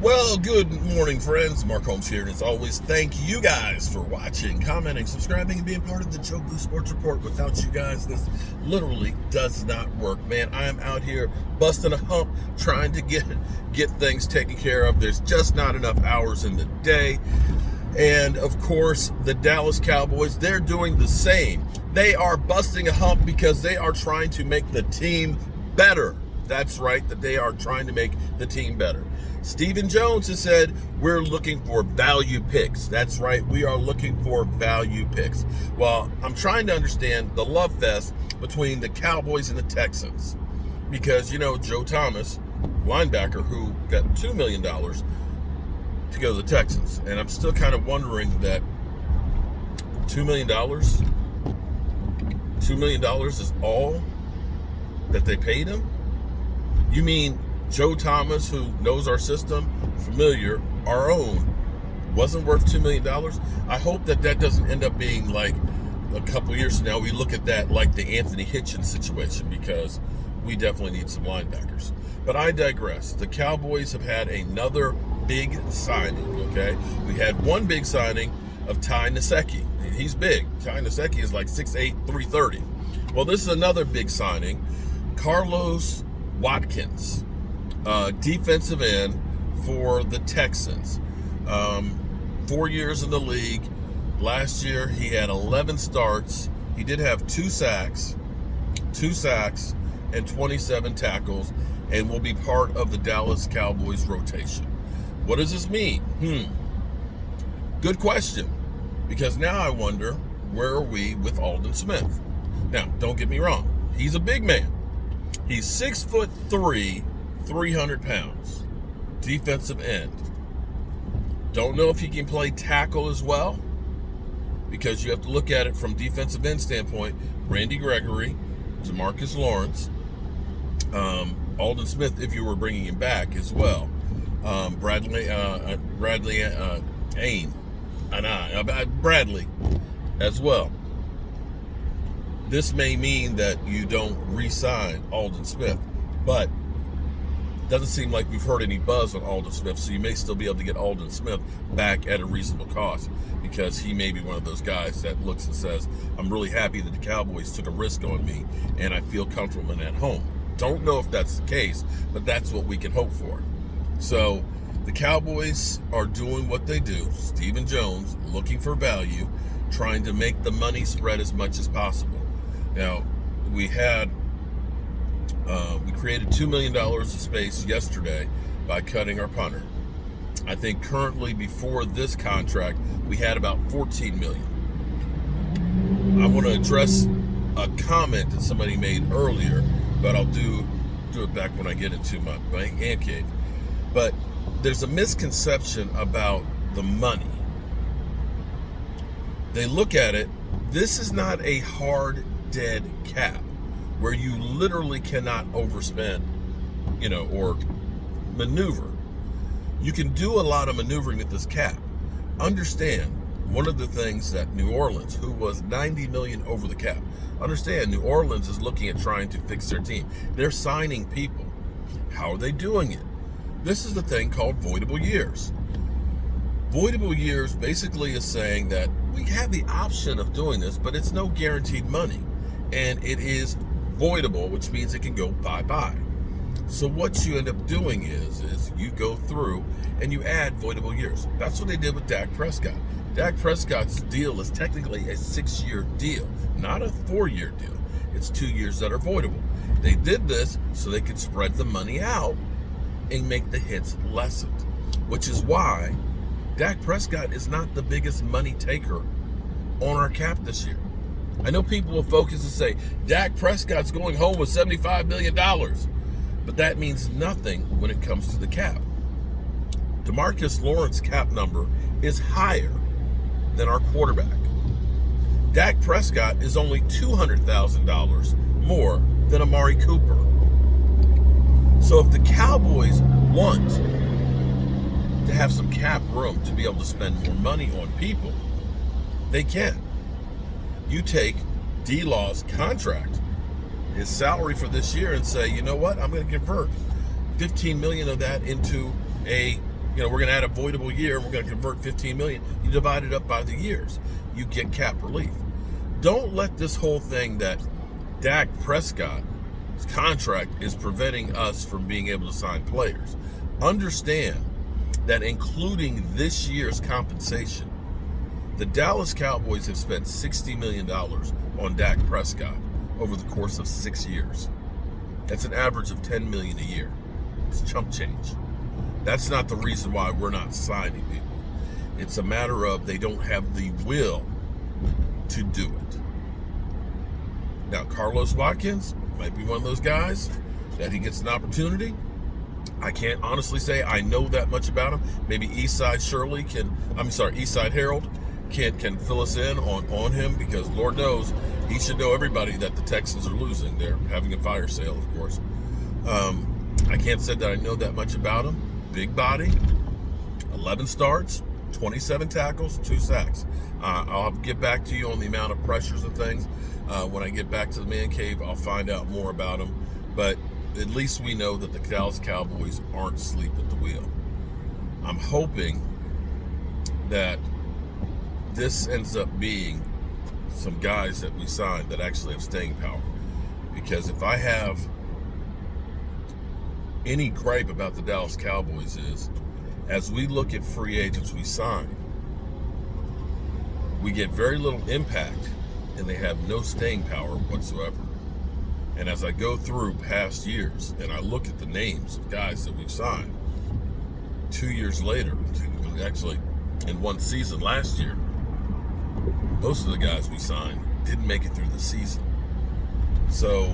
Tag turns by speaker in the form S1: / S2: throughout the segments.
S1: Well, good morning, friends. Mark Holmes here, and as always, thank you guys for watching, commenting, subscribing, and being part of the Jobu Sports Report. Without you guys, this literally does not work, man. I am out here busting a hump, trying to get things taken care of. There's just not enough hours in the day. And of course, the Dallas Cowboys, they're doing the same. They are busting a hump because they are trying to make the team better. That's right, that they are trying to make the team better. Stephen Jones has said, we're looking for value picks. That's right, we are looking for value picks. Well, I'm trying to understand the love fest between the Cowboys and the Texans. Because, Joe Thomas, linebacker, who got $2 million to go to the Texans. And I'm still kind of wondering that $2 million is all that they paid him? You mean Joe Thomas, who knows our system, familiar, our own, wasn't worth $2 million? I hope that doesn't end up being like a couple years from now, we look at that like the Anthony Hitchens situation, because we definitely need some linebackers. But I digress. The Cowboys have had another big signing, okay? We had one big signing of Ty Nsekhe. He's big. Ty Nsekhe is like 6'8", 330. Well, this is another big signing. Carlos Watkins, defensive end for the Texans. 4 years in the league. Last year, he had 11 starts. He did have two sacks, and 27 tackles, and will be part of the Dallas Cowboys rotation. What does this mean? Good question. Because now I wonder, where are we with Aldon Smith? Now, don't get me wrong. He's a big man. He's 6'3", 300 pounds. Defensive end. Don't know if he can play tackle as well, because you have to look at it from defensive end standpoint. Randy Gregory, DeMarcus Lawrence, Aldon Smith, if you were bringing him back as well. Bradley as well. This may mean that you don't re-sign Aldon Smith, but it doesn't seem like we've heard any buzz on Aldon Smith, so you may still be able to get Aldon Smith back at a reasonable cost, because he may be one of those guys that looks and says, I'm really happy that the Cowboys took a risk on me, and I feel comfortable in at home. Don't know if that's the case, but that's what we can hope for. So the Cowboys are doing what they do. Stephen Jones looking for value, trying to make the money spread as much as possible. Now, we created $2 million of space yesterday by cutting our punter. I think currently, before this contract, we had about $14 million. I want to address a comment that somebody made earlier, but I'll do it back when I get into my ant cave. But there's a misconception about the money. They look at it, this is not a hard, dead cap where you literally cannot overspend, or maneuver. You can do a lot of maneuvering with this cap. Understand, one of the things that New Orleans, who was $90 million over the cap, understand New Orleans is looking at trying to fix their team. They're signing people. How are they doing it? This is the thing called voidable years. Voidable years basically is saying that we have the option of doing this, but it's no guaranteed money. And it is voidable, which means it can go bye-bye. So what you end up doing is you go through and you add voidable years. That's what they did with Dak Prescott. Dak Prescott's deal is technically a 6-year deal, not a 4-year deal. It's 2 years that are voidable. They did this so they could spread the money out and make the hits lessened, which is why Dak Prescott is not the biggest money taker on our cap this year. I know people will focus and say, Dak Prescott's going home with $75 million. But that means nothing when it comes to the cap. DeMarcus Lawrence's cap number is higher than our quarterback. Dak Prescott is only $200,000 more than Amari Cooper. So if the Cowboys want to have some cap room to be able to spend more money on people, they can. You take D-Law's contract, his salary for this year, and say, you know what, I'm going to convert $15 million of that into a we're going to add a voidable year and we're going to convert 15 million. You divide it up by the years. You get cap relief. Don't let this whole thing that Dak Prescott's contract is preventing us from being able to sign players. Understand that including this year's compensation, the Dallas Cowboys have spent $60 million on Dak Prescott over the course of 6 years. That's an average of $10 million a year. It's chump change. That's not the reason why we're not signing people. It's a matter of they don't have the will to do it. Now, Carlos Watkins might be one of those guys that he gets an opportunity. I can't honestly say I know that much about him. Maybe Eastside Harold can fill us in on him, because Lord knows he should know everybody that the Texans are losing. They're having a fire sale, of course. I can't say that I know that much about him. Big body, 11 starts, 27 tackles, 2 sacks. I'll get back to you on the amount of pressures and things. When I get back to the man cave, I'll find out more about him. But at least we know that the Dallas Cowboys aren't asleep at the wheel. I'm hoping that this ends up being some guys that we signed that actually have staying power. Because if I have any gripe about the Dallas Cowboys is, as we look at free agents we sign, we get very little impact and they have no staying power whatsoever. And as I go through past years and I look at the names of guys that we've signed, 2 years later, actually in one season last year, most of the guys we signed didn't make it through the season. So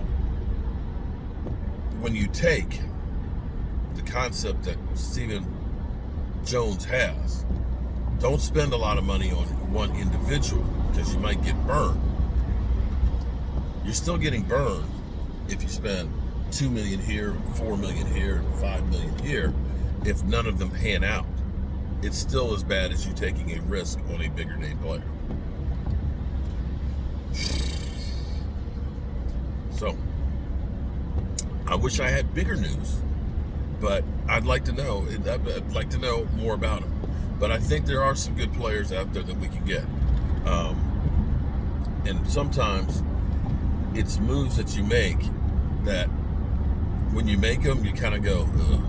S1: when you take the concept that Stephen Jones has, don't spend a lot of money on one individual because you might get burned. You're still getting burned if you spend $2 million here, $4 million here, $5 million here. If none of them pan out, it's still as bad as you taking a risk on a bigger name player. So, I wish I had bigger news, but I'd like to know. I'd like to know more about him. But I think there are some good players out there that we can get. And sometimes it's moves that you make that when you make them, you kind of go, ugh,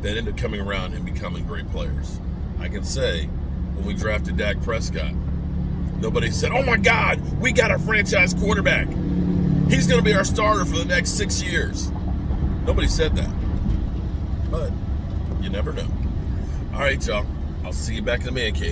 S1: that end up coming around and becoming great players. I can say when we drafted Dak Prescott, nobody said, oh my God, we got a franchise quarterback. He's going to be our starter for the next 6 years. Nobody said that. But you never know. All right, y'all. I'll see you back in the man cave.